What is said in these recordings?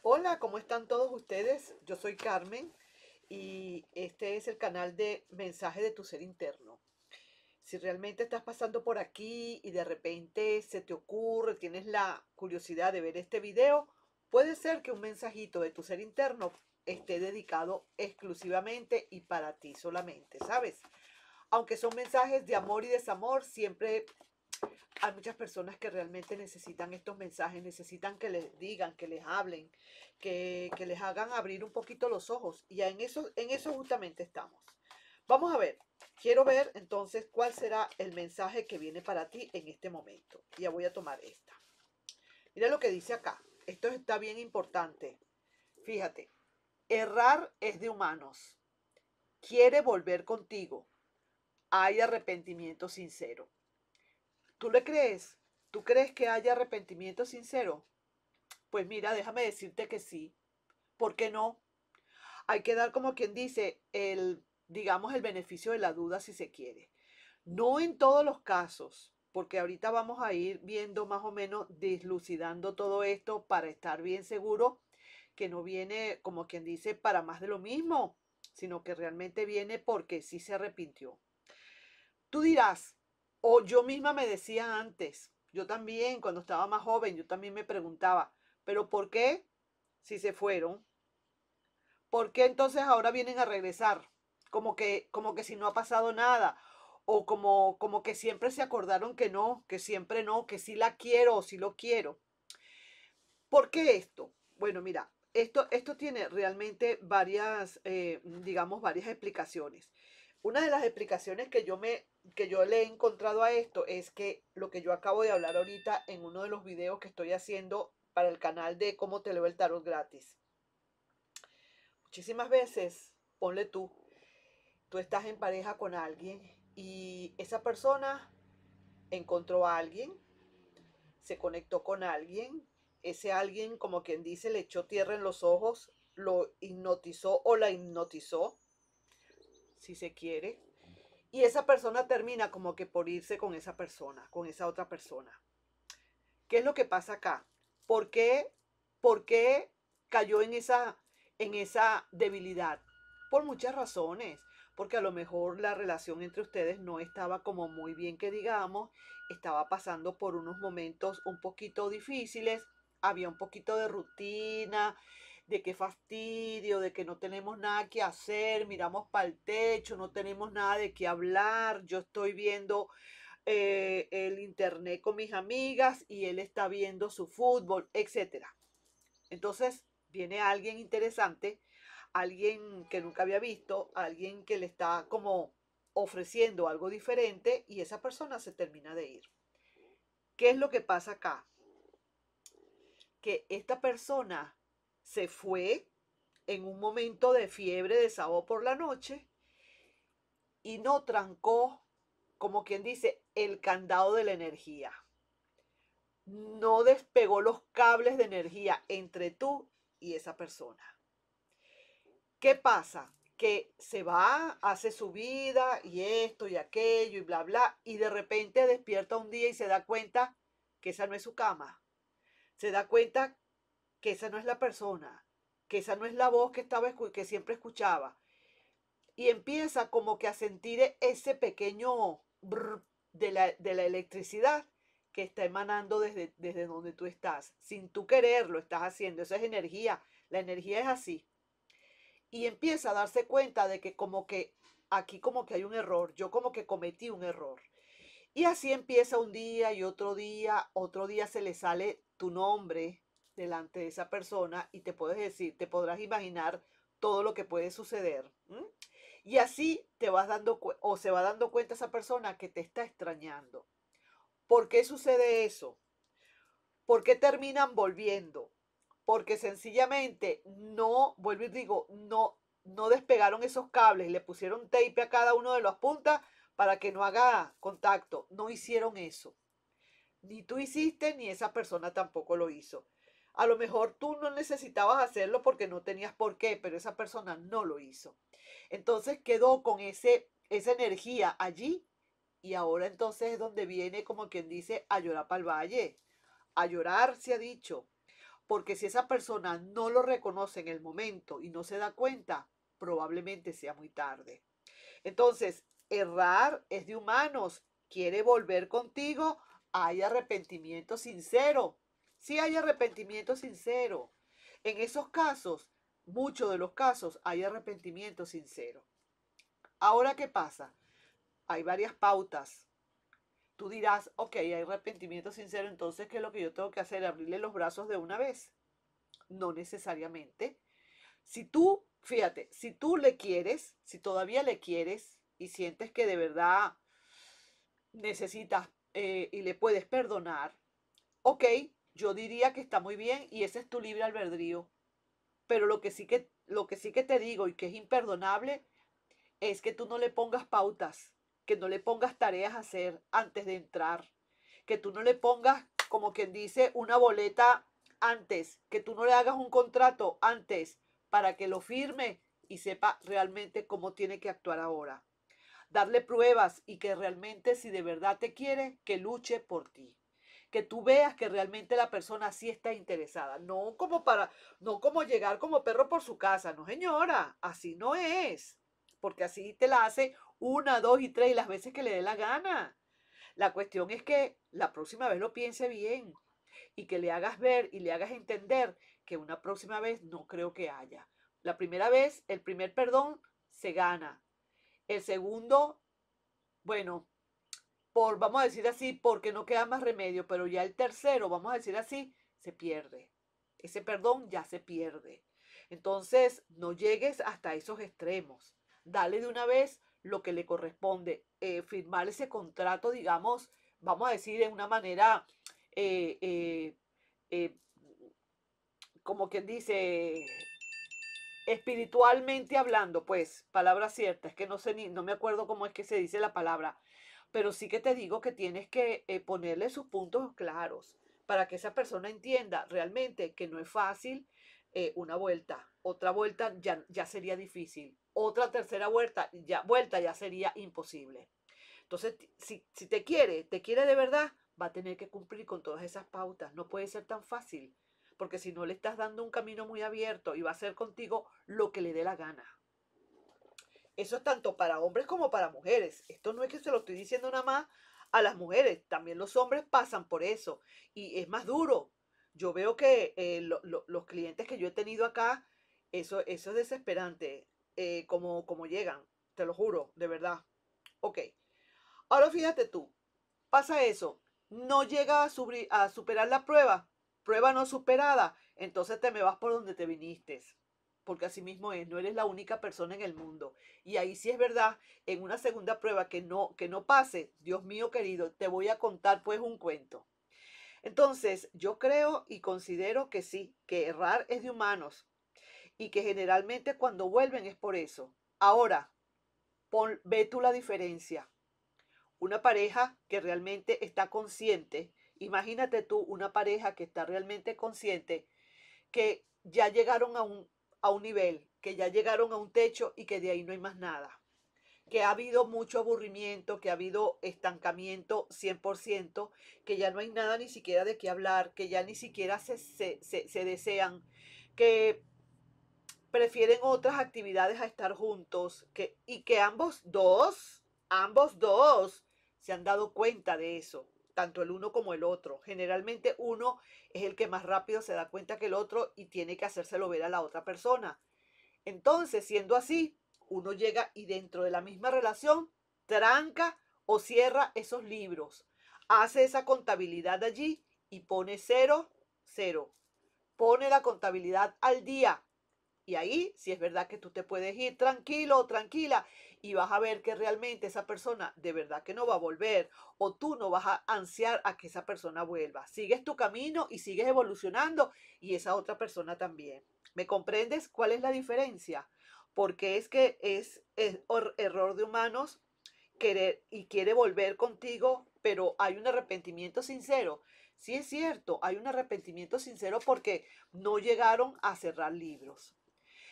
Hola, ¿cómo están todos ustedes? Yo soy Carmen y este es el canal de Mensaje de tu Ser Interno. Si realmente estás pasando por aquí y de repente se te ocurre, tienes la curiosidad de ver este video, puede ser que un mensajito de tu ser interno esté dedicado exclusivamente y para ti solamente, ¿sabes? Aunque son mensajes de amor y desamor, siempre hay muchas personas que realmente necesitan estos mensajes, necesitan que les digan, que les hablen, que les hagan abrir un poquito los ojos. Y en eso justamente estamos. Vamos a ver, quiero ver entonces cuál será el mensaje que viene para ti en este momento. Ya voy a tomar esta. Mira lo que dice acá. Esto está bien importante. Fíjate, errar es de humanos. Quiere volver contigo. Hay arrepentimiento sincero. ¿Tú le crees? ¿Tú crees que haya arrepentimiento sincero? Pues mira, déjame decirte que sí. ¿Por qué no? Hay que dar como quien dice digamos, el beneficio de la duda si se quiere. No en todos los casos, porque ahorita vamos a ir viendo más o menos, dislucidando todo esto para estar bien seguro que no viene como quien dice para más de lo mismo, sino que realmente viene porque sí se arrepintió. Tú dirás, o yo misma me decía antes, yo también cuando estaba más joven, yo también me preguntaba, pero ¿por qué si se fueron? ¿Por qué entonces ahora vienen a regresar? Como que si no ha pasado nada. O como que siempre se acordaron que no, que siempre no, que sí la quiero o sí lo quiero. ¿Por qué esto? Bueno, mira, esto tiene realmente varias, digamos, varias explicaciones. Una de las explicaciones que yo le he encontrado a esto es que lo que yo acabo de hablar ahorita en uno de los videos que estoy haciendo para el canal de cómo te leo el tarot gratis. Muchísimas veces, ponle tú estás en pareja con alguien y esa persona encontró a alguien, se conectó con alguien, ese alguien, como quien dice, le echó tierra en los ojos, lo hipnotizó o la hipnotizó, si se quiere, y esa persona termina como que por irse con esa persona, con esa otra persona. ¿Qué es lo que pasa acá? ¿Por qué, por qué cayó en esa debilidad? Por muchas razones. Porque a lo mejor la relación entre ustedes no estaba como muy bien que digamos, estaba pasando por unos momentos un poquito difíciles, había un poquito de rutina, de qué fastidio, de que no tenemos nada que hacer, miramos para el techo, no tenemos nada de qué hablar, yo estoy viendo el internet con mis amigas y él está viendo su fútbol, etcétera. Entonces viene alguien interesante, alguien que nunca había visto, alguien que le está como ofreciendo algo diferente y esa persona se termina de ir. ¿Qué es lo que pasa acá? Que esta persona se fue en un momento de fiebre de sábado por la noche y no trancó, como quien dice, el candado de la energía. No despegó los cables de energía entre tú y esa persona. ¿Qué pasa? Que se va, hace su vida y esto y aquello y bla, bla, y de repente despierta un día y se da cuenta que esa no es su cama. Se da cuenta que esa no es la persona, que esa no es la voz que siempre escuchaba. Y empieza como que a sentir ese pequeño brr de la electricidad que está emanando desde donde tú estás. Sin tú querer lo estás haciendo. Eso es energía. La energía es así. Y empieza a darse cuenta de que como que aquí como que hay un error. Yo como que cometí un error. Y así empieza un día y otro día se le sale tu nombre delante de esa persona y te puedes decir, te podrás imaginar todo lo que puede suceder. ¿M? Y así te vas dando o se va dando cuenta esa persona que te está extrañando. ¿Por qué sucede eso? ¿Por qué terminan volviendo? Porque sencillamente no, vuelvo y digo, no despegaron esos cables y le pusieron tape a cada uno de las puntas para que no haga contacto. No hicieron eso. Ni tú hiciste, ni esa persona tampoco lo hizo. A lo mejor tú no necesitabas hacerlo porque no tenías por qué, pero esa persona no lo hizo. Entonces quedó con esa energía allí y ahora entonces es donde viene como quien dice a llorar para el valle. A llorar se ha dicho. porque si esa persona no lo reconoce en el momento y no se da cuenta, probablemente sea muy tarde. Entonces, errar es de humanos. Quiere volver contigo, hay arrepentimiento sincero. Sí hay arrepentimiento sincero. En esos casos, muchos de los casos, hay arrepentimiento sincero. Ahora, ¿qué pasa? Hay varias pautas. Tú dirás, ok, hay arrepentimiento sincero, entonces, ¿qué es lo que yo tengo que hacer? ¿Abrirle los brazos de una vez? No necesariamente. Si tú, fíjate, si tú le quieres, si todavía le quieres y sientes que de verdad necesitas y le puedes perdonar, ok, yo diría que está muy bien y ese es tu libre albedrío. Pero lo que sí que te digo y que es imperdonable es que tú no le pongas pautas, que no le pongas tareas a hacer antes de entrar, que tú no le pongas, como quien dice, una boleta antes, que tú no le hagas un contrato antes para que lo firme y sepa realmente cómo tiene que actuar ahora. Darle pruebas y que realmente si de verdad te quiere, que luche por ti. Que tú veas que realmente la persona sí está interesada, no como llegar como perro por su casa, no señora, así no es, porque así te la hace una, dos y tres y las veces que le dé la gana. La cuestión es que la próxima vez lo piense bien y que le hagas ver y le hagas entender que una próxima vez no creo que haya. La primera vez, el primer perdón se gana. El segundo, bueno, vamos a decir así, porque no queda más remedio, pero ya el tercero, vamos a decir así, se pierde. Ese perdón ya se pierde. Entonces, no llegues hasta esos extremos. Dale de una vez lo que le corresponde. Firmar ese contrato, digamos, vamos a decir de una manera, eh, eh, eh, como quien dice, espiritualmente hablando, pues, palabra cierta, es que no sé ni, no me acuerdo cómo es que se dice la palabra, pero sí que te digo que tienes que ponerle sus puntos claros para que esa persona entienda realmente que no es fácil una vuelta, otra vuelta ya sería difícil, otra tercera vuelta ya sería imposible. Entonces, si te quiere de verdad, va a tener que cumplir con todas esas pautas, no puede ser tan fácil porque si no le estás dando un camino muy abierto y va a hacer contigo lo que le dé la gana. Eso es tanto para hombres como para mujeres. Esto no es que se lo estoy diciendo nada más a las mujeres, también los hombres pasan por eso y es más duro. Yo veo que los clientes que yo he tenido acá, eso es desesperante, como llegan, te lo juro, de verdad. Ok, ahora fíjate tú, pasa eso, no llega a superar la prueba, prueba no superada, entonces te me vas por donde te viniste. Porque así mismo es, no eres la única persona en el mundo. Y ahí sí es verdad, en una segunda prueba que no pase, Dios mío querido, te voy a contar pues un cuento. Entonces, yo creo y considero que sí, que errar es de humanos y que generalmente cuando vuelven es por eso. Ahora, ve tú la diferencia. Una pareja que realmente está consciente, imagínate tú una pareja que está realmente consciente, que ya llegaron a un nivel, que ya llegaron a un techo y que de ahí no hay más nada, que ha habido mucho aburrimiento, que ha habido estancamiento 100%, que ya no hay nada ni siquiera de qué hablar, que ya ni siquiera se desean, que prefieren otras actividades a estar juntos, y que ambos dos se han dado cuenta de eso, tanto el uno como el otro. Generalmente uno es el que más rápido se da cuenta que el otro y tiene que hacérselo ver a la otra persona. Entonces, siendo así, uno llega y dentro de la misma relación tranca o cierra esos libros, hace esa contabilidad allí y pone cero, cero. Pone la contabilidad al día y ahí, si es verdad que tú te puedes ir tranquilo o tranquila y vas a ver que realmente esa persona de verdad que no va a volver o tú no vas a ansiar a que esa persona vuelva. Sigues tu camino y sigues evolucionando y esa otra persona también. ¿Me comprendes cuál es la diferencia? Porque es que es error de humanos querer y quiere volver contigo, pero hay un arrepentimiento sincero. Sí es cierto, hay un arrepentimiento sincero porque no llegaron a cerrar libros.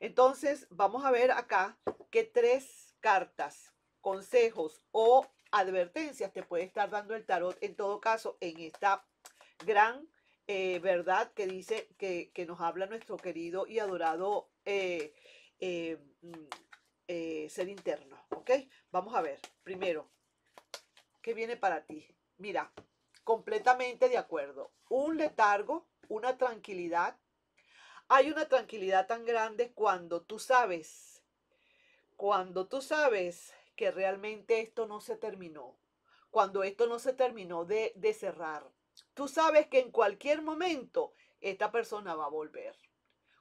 Entonces, vamos a ver acá qué tres cartas, consejos o advertencias te puede estar dando el tarot en todo caso en esta gran verdad que dice que nos habla nuestro querido y adorado eh, mm, ser interno, ¿ok? Vamos a ver, primero, ¿qué viene para ti? Mira, completamente de acuerdo. Un letargo, una tranquilidad. Hay una tranquilidad tan grande cuando tú sabes que realmente esto no se terminó, cuando esto no se terminó de cerrar. Tú sabes que en cualquier momento esta persona va a volver.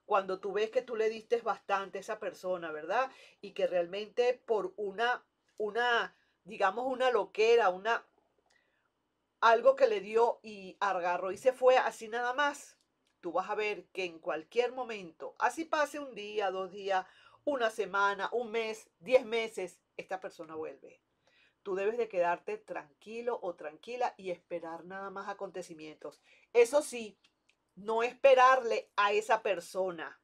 Cuando tú ves que tú le diste bastante a esa persona, ¿verdad? Y que realmente por digamos, una loquera, algo que le dio y agarró y se fue así nada más, tú vas a ver que en cualquier momento, así pase un día, 2 días, una semana, un mes, 10 meses, esta persona vuelve. Tú debes de quedarte tranquilo o tranquila y esperar nada más acontecimientos. Eso sí, no esperarle a esa persona,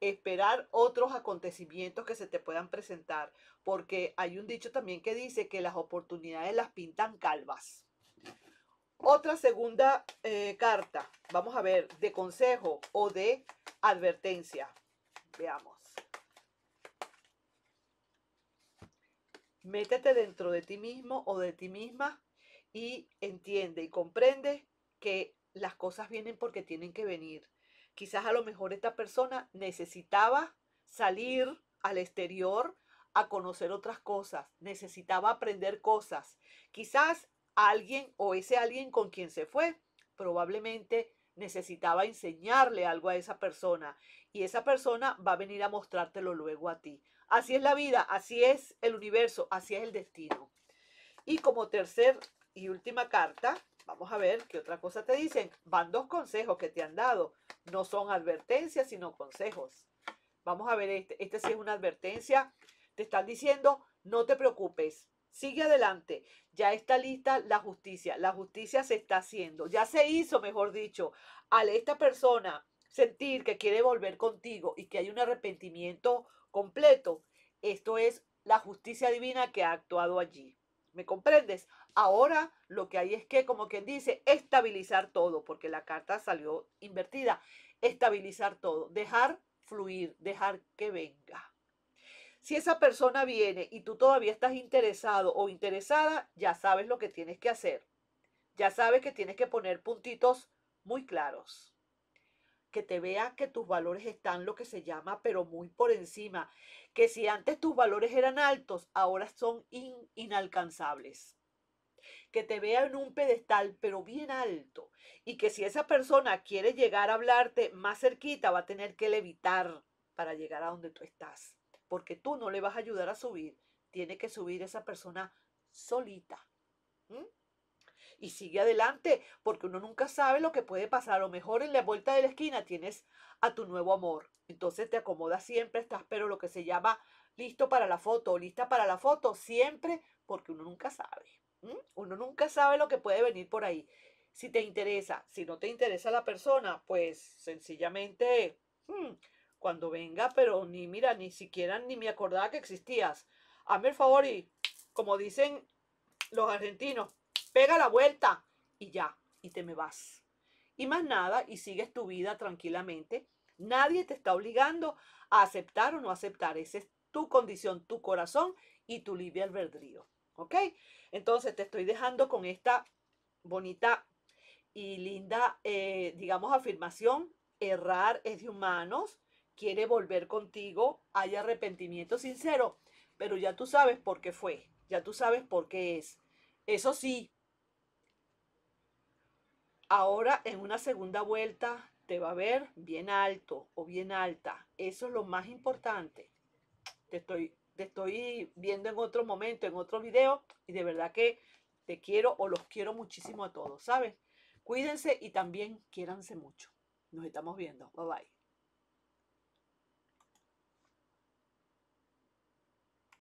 esperar otros acontecimientos que se te puedan presentar, porque hay un dicho también que dice que las oportunidades las pintan calvas. Otra segunda carta, vamos a ver, de consejo o de advertencia. Veamos. Métete dentro de ti mismo o de ti misma y entiende y comprende que las cosas vienen porque tienen que venir. Quizás a lo mejor esta persona necesitaba salir al exterior a conocer otras cosas, necesitaba aprender cosas. Quizás alguien o ese alguien con quien se fue probablemente necesitaba enseñarle algo a esa persona y esa persona va a venir a mostrártelo luego a ti. Así es la vida, así es el universo, así es el destino. Y como tercer y última carta, vamos a ver qué otra cosa te dicen. Van 2 consejos que te han dado. No son advertencias, sino consejos. Vamos a ver, este sí es una advertencia. Te están diciendo, no te preocupes, sigue adelante. Ya está lista la justicia. La justicia se está haciendo. Ya se hizo, mejor dicho. Al esta persona sentir que quiere volver contigo y que hay un arrepentimiento completo, esto es la justicia divina que ha actuado allí. ¿Me comprendes? Ahora lo que hay es que, como quien dice, estabilizar todo, porque la carta salió invertida. Estabilizar todo, dejar fluir, dejar que venga. Si esa persona viene y tú todavía estás interesado o interesada, ya sabes lo que tienes que hacer. Ya sabes que tienes que poner puntitos muy claros. Que te vea que tus valores están lo que se llama, pero muy por encima. Que si antes tus valores eran altos, ahora son inalcanzables. Que te vea en un pedestal, pero bien alto. Y que si esa persona quiere llegar a hablarte más cerquita, va a tener que levitar para llegar a donde tú estás. Porque tú no le vas a ayudar a subir. Tiene que subir esa persona solita. ¿Mm? Y sigue adelante, porque uno nunca sabe lo que puede pasar. A lo mejor en la vuelta de la esquina tienes a tu nuevo amor. Entonces te acomodas siempre, estás, pero lo que se llama listo para la foto o lista para la foto, siempre, porque uno nunca sabe. Uno nunca sabe lo que puede venir por ahí. Si te interesa, si no te interesa la persona, pues sencillamente cuando venga, pero ni mira, ni siquiera ni me acordaba que existías. Hazme el favor y, como dicen los argentinos, pega la vuelta y ya, y te me vas. Y más nada, y sigues tu vida tranquilamente. Nadie te está obligando a aceptar o no aceptar. Esa es tu condición, tu corazón y tu libre albedrío. ¿Ok? Entonces te estoy dejando con esta bonita y linda, digamos, afirmación. Errar es de humanos. Quiere volver contigo. Hay arrepentimiento sincero. Pero ya tú sabes por qué fue. Ya tú sabes por qué es. Eso sí, ahora en una segunda vuelta te va a ver bien alto o bien alta. Eso es lo más importante. Te estoy viendo en otro momento, en otro video, y de verdad que te quiero o los quiero muchísimo a todos, ¿sabes? Cuídense y también quiéranse mucho. Nos estamos viendo. Bye bye.